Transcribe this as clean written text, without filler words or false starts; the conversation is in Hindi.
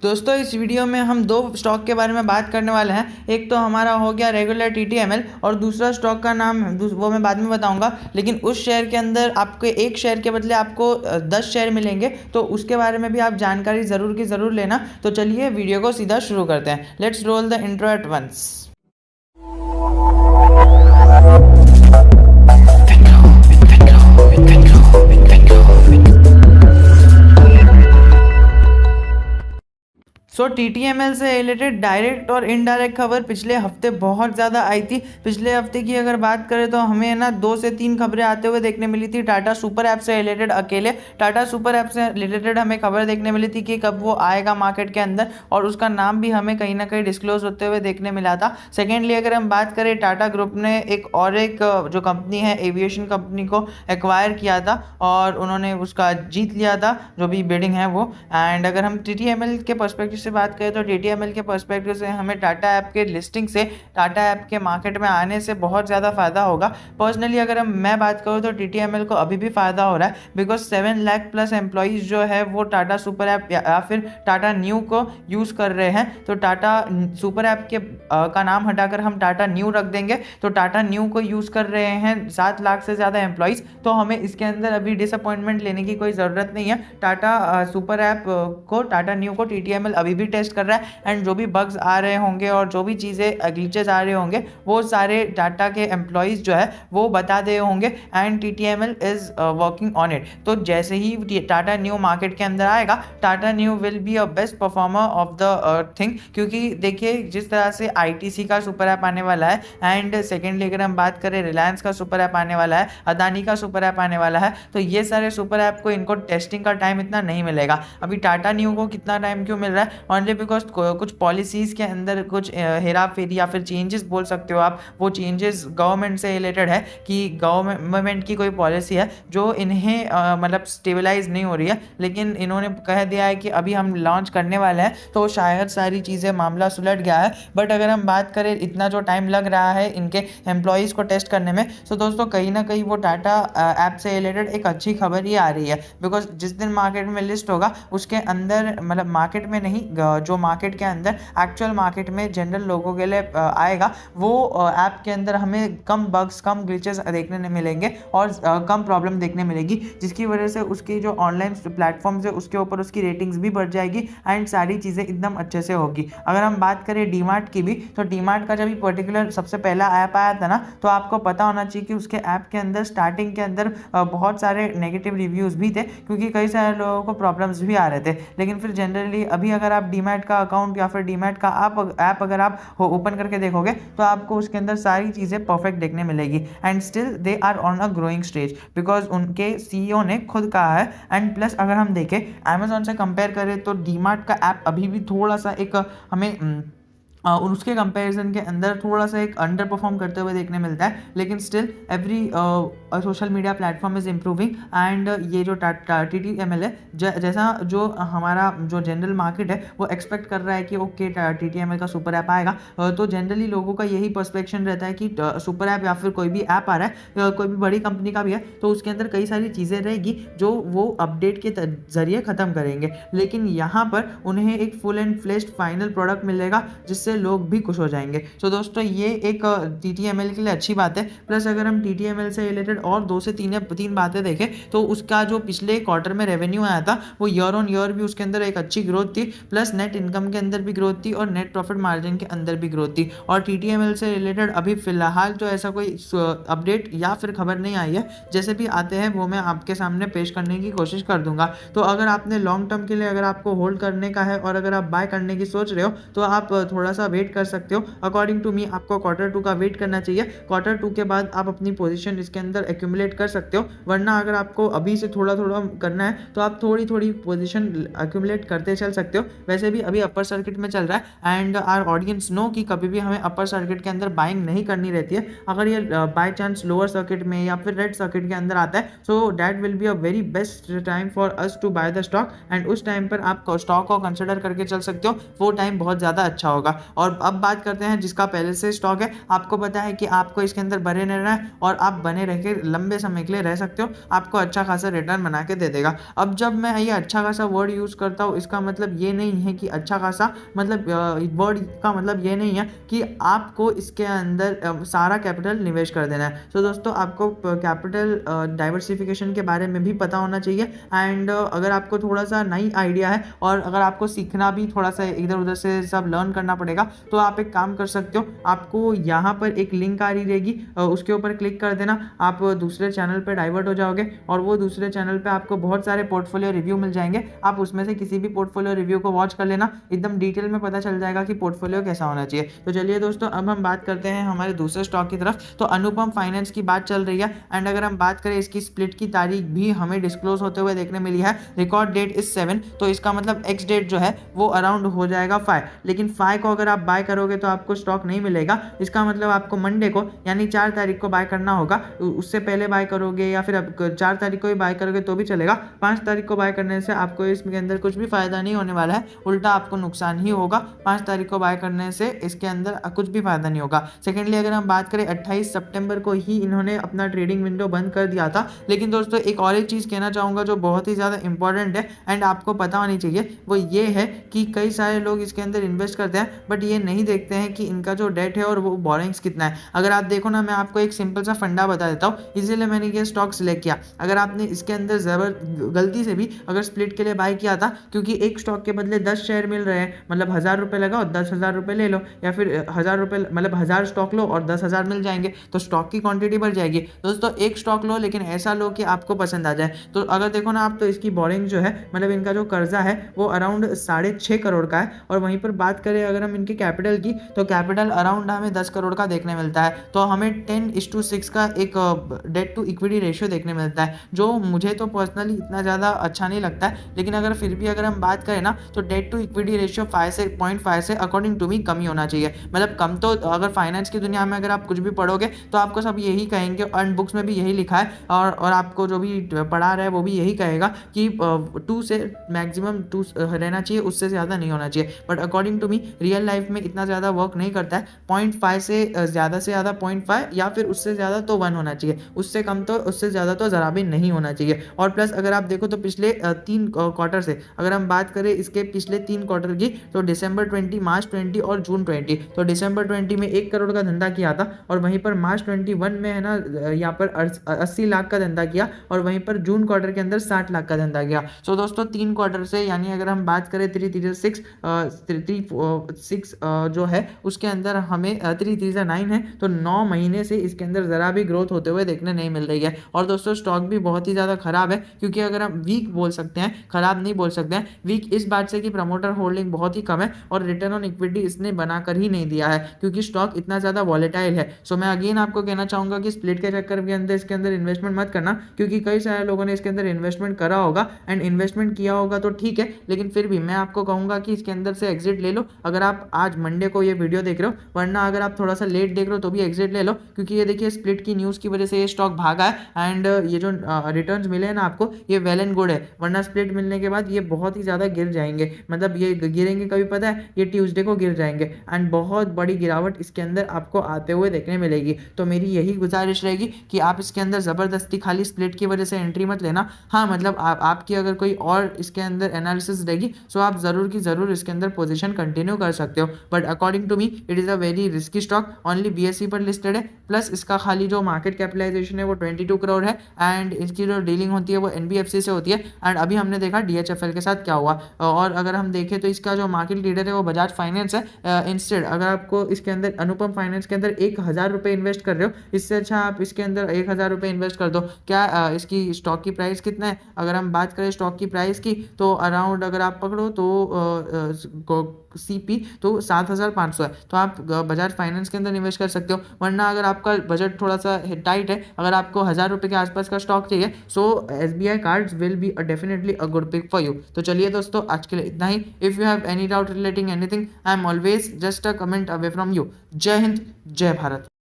दोस्तों इस वीडियो में हम दो स्टॉक के बारे में बात करने वाले हैं। एक तो हमारा हो गया रेगुलर टीटीएमएल और दूसरा स्टॉक का नाम वो मैं बाद में बताऊंगा। लेकिन उस शेयर के अंदर आपके एक शेयर के बदले आपको 10 शेयर मिलेंगे, तो उसके बारे में भी आप जानकारी ज़रूर की ज़रूर लेना। तो चलिए वीडियो को सीधा शुरू करते हैं। Let's roll the intro at once. TTML से रिलेटेड डायरेक्ट और इनडायरेक्ट खबर पिछले हफ्ते बहुत ज़्यादा आई थी। पिछले हफ्ते की अगर बात करें तो हमें ना 2 से 3 खबरें आते हुए देखने मिली थी। टाटा सुपर ऐप से रिलेटेड अकेले टाटा सुपर ऐप से रिलेटेड हमें खबर देखने मिली थी कि कब वो आएगा मार्केट के अंदर, और उसका नाम भी हमें कहीं ना कहीं डिस्क्लोज होते हुए देखने मिला था। सेकेंडली अगर हम बात करें, टाटा ग्रुप ने एक जो कंपनी है एविएशन कंपनी को एक्वायर किया था और उन्होंने उसका जीत लिया था, जो भी बिडिंग है वो। एंड अगर हम टीटीएमएल के पर्सपेक्टिव से बात करें तो टीटीएमएल के पर्सपेक्टिव से हमें टाटा ऐप के लिस्टिंग से, टाटा ऐप के मार्केट में आने से बहुत ज़्यादा फायदा होगा। पर्सनली अगर मैं बात करूँ तो टीटीएमएल को अभी भी फायदा हो रहा है, बिकॉज 7 लाख प्लस एम्प्लॉइज जो है वो टाटा सुपर ऐप या फिर टाटा न्यू को यूज़ कर रहे हैं। तो टाटा सुपर ऐप के का नाम हटाकर हम टाटा न्यू रख देंगे, तो टाटा न्यू को यूज़ कर रहे हैं 7 लाख से ज़्यादा एम्प्लॉइज़। तो हमें इसके अंदर अभी डिसअपॉइंटमेंट लेने की कोई ज़रूरत नहीं है। टाटा सुपर ऐप को, टाटा न्यू को टीटीएमएल अभी भी टेस्ट कर रहा है, एंड जो भी बग्स आ रहे होंगे और जो भी चीज़ें ग्लिचेस आ रहे होंगे वो सारे टाटा के एम्प्लॉइज़ जो है वो बता दे होंगे, and TTML is working on it. तो जैसे ही टाटा न्यू मार्केट के अंदर आएगा, Tata new will be a best performer of the thing. क्योंकि देखिए जिस तरह से आईटीसी का सुपर ऐप आने वाला है, एंड सेकेंडली अगर हम बात करें रिलायंस का सुपर ऐप आने वाला है, अदानी का सुपर ऐप आने वाला है, तो ये सारे सुपर ऐप को इनको टेस्टिंग का टाइम इतना नहीं मिलेगा। अभी टाटा न्यू को कितना टाइम क्यों मिल रहा है? ओनली बिकॉज कुछ पॉलिसीज़ के अंदर कुछ हेरा फेरी या फिर चेंजेस बोल सकते हो आप, वो चेंजेस गवर्नमेंट से रिलेटेड है कि गवर्नमेंट की कोई पॉलिसी है जो इन्हें मतलब स्टेबलाइज नहीं हो रही है, लेकिन इन्होंने कह दिया है कि अभी हम लॉन्च करने वाले हैं, तो शायद सारी चीज़ें मामला सुलझ गया है। बट अगर हम बात करें इतना जो टाइम लग रहा है इनके एम्प्लॉयज़ को टेस्ट करने में, तो दोस्तों कहीं ना कहीं वो टाटा ऐप से रिलेटेड एक अच्छी खबर ही आ रही है। बिकॉज जिस दिन मार्केट में लिस्ट होगा उसके अंदर, मतलब मार्केट में नहीं, जो मार्केट के अंदर एक्चुअल मार्केट में जनरल लोगों के लिए आएगा, वो ऐप के अंदर हमें कम बग्स, कम ग्लिचेस देखने मिलेंगे और कम प्रॉब्लम देखने मिलेगी, जिसकी वजह से उसकी जो ऑनलाइन प्लेटफॉर्म्स है उसके ऊपर उसकी रेटिंग्स भी बढ़ जाएगी एंड सारी चीज़ें एकदम अच्छे से होगी। अगर हम बात करें डीमार्ट की भी, तो डीमार्ट का जब भी पर्टिकुलर सबसे पहला ऐप आया था ना, तो आपको पता होना चाहिए कि उसके ऐप के अंदर स्टार्टिंग के अंदर बहुत सारे नेगेटिव रिव्यूज़ भी थे, क्योंकि कई सारे लोगों को प्रॉब्लम्स भी आ रहे थे। लेकिन फिर जनरली अभी अगर आप डीमैट का अकाउंट या फिर डीमैट का ऐप अगर आप ओपन करके देखोगे, तो आपको उसके अंदर सारी चीज़ें परफेक्ट देखने मिलेगी, and still they are on a growing stage, because उनके सीईओ ने खुद कहा है। एंड प्लस अगर हम देखें अमेजोन से कंपेयर करें तो डीमार्ट का ऐप अभी भी थोड़ा सा एक हमें उसके कंपैरिजन के अंदर थोड़ा सा एक अंडर परफॉर्म करते हुए देखने मिलता है। लेकिन still every social media platform is improving, and ये जो टीटीएमएल है, जैसा जो हमारा जो जनरल मार्केट है वो एक्सपेक्ट कर रहा है कि ओके टीटीएमएल का सुपर ऐप आएगा, तो जनरली लोगों का यही पर्सपेक्शन रहता है कि सुपर ऐप या फिर कोई भी ऐप आ रहा है, कोई भी बड़ी कंपनी का भी है, तो उसके अंदर कई सारी चीज़ें रहेगी जो वो अपडेट के जरिए ख़त्म करेंगे। लेकिन यहाँ पर उन्हें एक full and fleshed final product मिलेगा जिससे लोग भी खुश हो जाएंगे। तो दोस्तों ये एक टीटीएमएल के लिए अच्छी बात है। प्लस अगर हम टीटीएमएल से रिलेटेड और 2 से 3 बातें देखें, तो उसका जो पिछले क्वार्टर में रेवेन्यू आया था वो ईयर ऑन ईयर भी उसके अंदर एक अच्छी ग्रोथ थी, प्लस नेट इनकम के अंदर भी ग्रोथ थी और नेट प्रॉफिट मार्जिन के अंदर भी ग्रोथ थी। और टीटीएमएल से रिलेटेड अभी फिलहाल तो ऐसा कोई अपडेट या फिर खबर नहीं आई है, जैसे भी आते हैं वो मैं आपके सामने पेश करने की कोशिश कर दूंगा। तो अगर आपने लॉन्ग टर्म के लिए अगर आपको होल्ड करने का है और अगर आप बाय करने की सोच रहे हो, तो आप थोड़ा सा वेट कर सकते हो। अकॉर्डिंग टू मी आपको Q2 का वेट करना चाहिए। Q2 के बाद आप अपनी पोजीशन इसके अंदर एक्यूमुलेट कर सकते हो, वरना अगर आपको अभी से थोड़ा थोड़ा करना है तो आप थोड़ी थोड़ी पोजीशन एक्यूमुलेट करते चल सकते हो। वैसे भी अभी अपर सर्किट में चल रहा है, एंड आवर ऑडियंस नो कि कभी भी हमें अपर सर्किट के अंदर बाइंग नहीं करनी रहती है। अगर ये बाय चांस लोअर सर्किट में या फिर रेड सर्किट के अंदर आता है, so that will be a very best time for us to buy the stock, and उस टाइम पर आप स्टॉक को कंसिडर करके चल सकते हो। वो टाइम बहुत ज़्यादा अच्छा होगा। और अब बात करते हैं जिसका पहले से स्टॉक है, आपको पता है कि आपको इसके अंदर बने रहना है और आप बने रह के लंबे समय के लिए रह सकते हो, आपको अच्छा खासा रिटर्न बना के दे देगा। अब जब मैं ये अच्छा खासा वर्ड यूज़ करता हूँ, इसका मतलब ये नहीं है कि अच्छा खासा मतलब वर्ड का मतलब ये नहीं है कि आपको इसके अंदर सारा कैपिटल निवेश कर देना है। तो दोस्तों आपको कैपिटल डाइवर्सिफिकेशन के बारे में भी पता होना चाहिए। एंड अगर आपको थोड़ा सा नई आइडिया है और अगर आपको सीखना भी थोड़ा सा इधर उधर से सब लर्न करना पड़ेगा, तो आप एक काम कर सकते हो, आपको यहाँ पर एक लिंक आ रही रहेगी, उसके ऊपर क्लिक कर देना, आप दूसरे चैनल पर डाइवर्ट हो जाओगे और वो दूसरे चैनल पर आपको बहुत सारे पोर्टफोलियो रिव्यू मिल जाएंगे। आप उसमें से किसी भी पोर्टफोलियो रिव्यू को वॉच कर लेना, एकदम डिटेल में पता चल जाएगा कि पोर्टफोलियो कैसा होना चाहिए। तो चलिए दोस्तों अब हम बात करते हैं हमारे दूसरे स्टॉक की तरफ। तो अनुपम फाइनेंस की बात चल रही है एंड अगर हम बात करें इसकी स्प्लिट की तारीख भी हमें डिस्क्लोज होते हुए देखने मिली है। रिकॉर्ड डेट इज 7, तो इसका मतलब एक्स डेट जो है वो अराउंड हो जाएगा 5, लेकिन 5 को अगर आप बाय करोगे तो आपको स्टॉक नहीं मिलेगा। इसका मतलब आपको मंडे को यानी 4 तारीख को बाय करना होगा, उससे पहले बाय करोगे या फिर अब 4 तारीख को ही बाय करोगे तो भी चलेगा। 5 तारीख को बाय करने से आपको इसके अंदर कुछ भी फायदा नहीं होने वाला है, उल्टा आपको नुकसान ही होगा। 5 तारीख को बाय करने से इसके अंदर कुछ भी फायदा नहीं होगा। सेकेंडली अगर हम बात करें 28 सितंबर को ही इन्होंने अपना ट्रेडिंग विंडो बंद कर दिया था। लेकिन दोस्तों एक और एक चीज़ कहना चाहूँगा जो बहुत ही ज़्यादा इंपॉर्टेंट है एंड आपको पता होनी चाहिए, वो ये है कि कई सारे लोग इसके अंदर इन्वेस्ट करते हैं बट ये नहीं देखते हैं कि इनका जो डेट है और वो बोरिंग्स कितना है। अगर आप देखो ना, मैं आपको एक सिंपल सा फंडा बता देता हूँ, इसीलिए मैंने ये स्टॉक सिलेक्ट किया। अगर आपने इसके अंदर गलती से भी अगर स्प्लिट के लिए बाय किया था, क्योंकि एक स्टॉक के बदले 10 शेयर मिल रहे हैं, मतलब 1000 रुपये लगाओ 10,000 रुपये ले लो, या फिर 1000 रुपये मतलब 1000 स्टॉक लो और 10,000 मिल जाएंगे, तो स्टॉक की क्वांटिटी बढ़ जाएगी। दोस्तों एक स्टॉक लो लेकिन ऐसा लो कि आपको पसंद आ जाए। तो अगर देखो ना आप, तो इसकी बोरिंग जो है मतलब इनका जो कर्जा है वो अराउंड 6.5 करोड़ का है। और वहीं पर बात करें अगर हम इनके कैपिटल की, तो कैपिटल अराउंड हमें 10 करोड़ का देखने मिलता है। तो हमें 10:6 का एक डेट टू इक्विटी रेशियो देखने मिलता है, जो मुझे तो पर्सनली इतना ज़्यादा अच्छा नहीं लगता है। लेकिन अगर फिर भी अगर हम बात करें ना, तो डेट टू इक्विटी रेशियो 0.5 से अकॉर्डिंग टू मी कम ही होना चाहिए। मतलब कम तो अगर फाइनेंस की दुनिया में अगर आप कुछ भी पढ़ोगे तो आपको सब यही कहेंगे, एंड बुक्स में भी यही लिखा है, और आपको जो भी पढ़ा रहा है वो भी यही कहेगा कि 2 से मैक्सिमम 2 रहना चाहिए, उससे ज़्यादा नहीं होना चाहिए। But according to me real life में इतना ज़्यादा वर्क नहीं करता है। 0.5 से ज़्यादा 0.5 या फिर उससे ज़्यादा तो 1 होना चाहिए, उससे कम तो उससे ज़्यादा तो ज़रा भी नहीं होना चाहिए। और प्लस अगर आप देखो तो पिछले 3 क्वार्टर से अगर हम बात करें इसके पिछले 3 क्वार्टर की, तो दिसंबर 20, मार्च 20 और जून 20, तो दिसंबर 20 में 1 करोड़ का धंधा किया था, और वहीं पर मार्च 21 में है ना यहाँ पर 80 लाख का धंधा किया, और वहीं पर जून क्वार्टर के अंदर 60 लाख का धंधा किया। सो दोस्तों 3 क्वार्टर से, यानी अगर हम बात करें 336 जो है उसके अंदर हमें 339 है, तो 9 महीने से इसके अंदर ज़रा भी ग्रोथ होते हुए देखने नहीं मिल रही है। और दोस्तों स्टॉक भी बहुत ही ज़्यादा खराब है, क्योंकि अगर हम वीक बोल सकते हैं, खराब नहीं बोल सकते हैं। वीक इस बात से कि प्रमोटर होल्डिंग बहुत ही कम है और रिटर्न ऑन इक्विटी इसने बनाकर ही नहीं दिया है, क्योंकि स्टॉक इतना ज़्यादा वॉलेटाइल है। सो मैं अगेन आपको कहना चाहूँगा कि स्प्लिट के चक्कर के अंदर इसके अंदर इन्वेस्टमेंट मत करना, क्योंकि कई सारे लोगों ने इसके अंदर इन्वेस्टमेंट करा होगा एंड इन्वेस्टमेंट किया होगा तो ठीक है, लेकिन फिर भी मैं आपको कहूँगा कि इसके अंदर से एग्जिट ले लो अगर आप आज मंडे को ये वीडियो देख रहे हो, वरना अगर आप थोड़ा सा लेट देख रहे हो तो भी एग्जिट ले लो, क्योंकि ये देखिए स्प्लिट की न्यूज़ की वजह से ये स्टॉक भागा है एंड ये जो रिटर्न्स मिले हैं ना आपको, ये वेल एंड गुड है, वरना स्प्लिट मिलने के बाद ये बहुत ही ज़्यादा गिर जाएंगे। मतलब ये गिरेंगे कभी पता है, ये ट्यूसडे को गिर जाएंगे एंड बहुत बड़ी गिरावट इसके अंदर आपको आते हुए देखने मिलेगी। तो मेरी यही गुजारिश रहेगी कि आप इसके अंदर ज़बरदस्ती खाली स्प्लिट की वजह से एंट्री मत लेना। हाँ मतलब आपकी अगर कोई और इसके अंदर एनालिसिस रहेगी तो आप ज़रूर की ज़रूर इसके अंदर पोजीशन कंटिन्यू कर सकते हो, but according to me it is a very risky stock. Only BSE पर लिस्टेड है, प्लस इसका खाली जो मार्केट कैपिटलाइजेशन है वो 22 करोड़ है एंड इसकी जो डीलिंग होती है वो NBFC से होती है। एंड अभी हमने देखा DHFL के साथ क्या हुआ, और अगर हम देखें तो इसका जो मार्केट लीडर है वो बजाज फाइनेंस है। इंस्टेड अगर आपको इसके अंदर अनुपम फाइनेंस के अंदर 1000 रुपये इन्वेस्ट कर रहे हो, इससे अच्छा आप इसके अंदर 1000 रुपये इन्वेस्ट कर दो। क्या इसकी स्टॉक की प्राइस कितना है, अगर हम बात करें स्टॉक की प्राइस की, तो अराउंड अगर आप पकड़ो तो CP तो 7500 है, तो आप बजाज फाइनेंस के अंदर निवेश कर सकते हो। वरना अगर आपका बजट थोड़ा सा टाइट है, अगर आपको 1000 रुपये के आसपास का स्टॉक चाहिए, so SBI cards will be definitely a good pick for you. तो चलिए दोस्तों आज के लिए इतना ही। If you have any doubt relating anything, I am always just a comment away from you. Jai Hind, जय भारत।